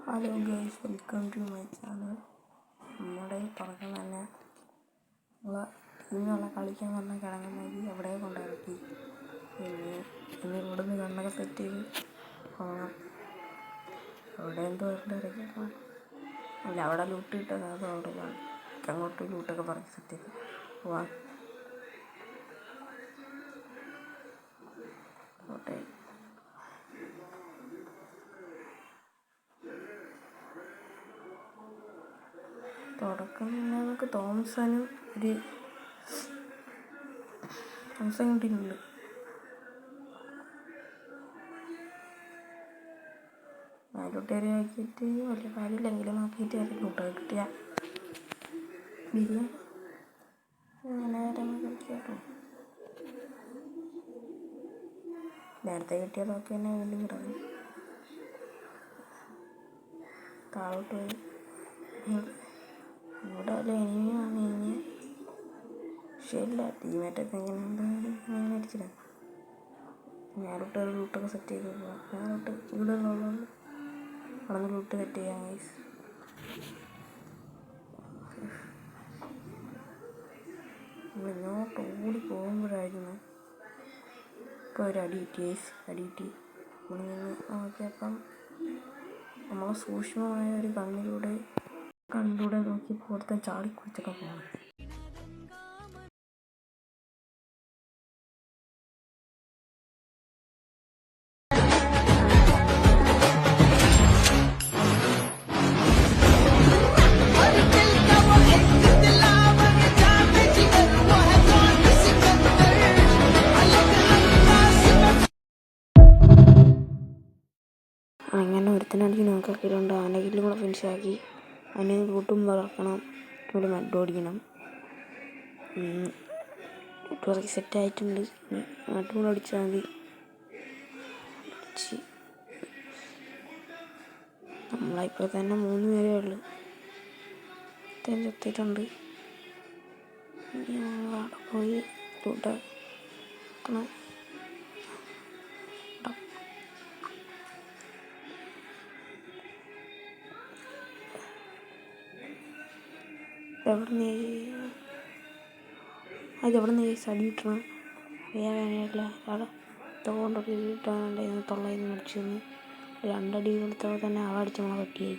Hello guys, welcome to my channel. നമ്മുടെ തുടക്കം തന്നെ ഉള്ള ടീമിനുള്ള കളിക്കാൻ പറഞ്ഞ കിഴങ്ങന്മാരി എവിടെ കൊണ്ടിറക്കി. ഇനി ഇവിടുന്ന് കണ്ണൊക്കെ സെറ്റ് ചെയ്ത് പോകണം. അവിടെ എന്തോ ഇറക്കി അല്ല, അവിടെ ലൂട്ട് കിട്ടത് അത് അവിടെ പോകണം. അങ്ങോട്ട് ലൂട്ടൊക്കെ പറഞ്ഞ് സെറ്റ് ചെയ്ത് പോവാൻ. ഓട്ടെ തുടക്കം തന്നെ നമുക്ക് തോമസനും തോമസൻ കിട്ടിയിട്ടുണ്ട്. നാലോട്ടേര് നോക്കിയിട്ട് വലിയ കാര്യമില്ലെങ്കിലും നോക്കിയിട്ട് ലൂട്ടൊക്കെ കിട്ടിയ ബിരിയാണി നേരം കേട്ടോ. നേരത്തെ കിട്ടിയതൊക്കെ തന്നെ വീണ്ടും കിടന്നു. താഴോട്ട് പോയി ഇവിടെ വല്ല എനിമി വന്നു കഴിഞ്ഞാൽ ശരിയില്ല. ടീമേറ്റൊക്കെ ഇങ്ങനെ അടിച്ചില്ല. ഞാനോട്ട് ഒരു ലൂട്ടൊക്കെ സെറ്റ് ചെയ്ത് പോകാം. ഞാനോട്ട് ഇവിടെ ഉള്ളതുകൊണ്ട് അവിടെ നിന്ന് ലൂട്ട് സെറ്റ് ചെയ്യാം ഗൈസ്. നമ്മളിങ്ങോട്ട് ഓടി പോകുമ്പോഴായിരുന്നു ഇപ്പോൾ ഒരു അടി കിട്ടി ഗൈസ്. അടി കിട്ടി. ഇവിടെ നിന്ന് നോക്കിയപ്പം നമ്മളെ സൂക്ഷ്മമായ ഒരു കണ്ണിലൂടെ നോക്കി പുറത്തെ ചാടിക്കുറിച്ചൊക്കെ പോകണം. അങ്ങനെ ഒരുത്തനടിച്ച് നോക്കാക്കിയിട്ടുണ്ട്. അവൻ്റെ കില്ലും കൂടെ ഫിനിഷാക്കി. അവനെ കൂട്ടും വളർത്തണം. ഒരു മഡ് ഓടിക്കണം. ഇട്ടുറക്കി സെറ്റായിട്ടുണ്ട്. മട്ടും കൂടെ അടിച്ചാൽ മതി. നമ്മളപ്പോൾ തന്നെ 3 പേരേ ഉള്ളു. ചത്തിട്ടുണ്ട്. ഇനി അവിടെ പോയി ലൂട്ടാക്കണം. എവിടെ നിന്ന് അടി കിട്ടണം അറിയാനില്ല. അവിടെ തോണ്ടൊക്കെ കിട്ടാനുണ്ടായിരുന്നു. തൊള്ളയിൽ നിന്ന് അടിച്ചു 2 അടി കൊടുത്തപ്പോൾ തന്നെ ആളടിച്ച് നമ്മളെ പറ്റിയായി.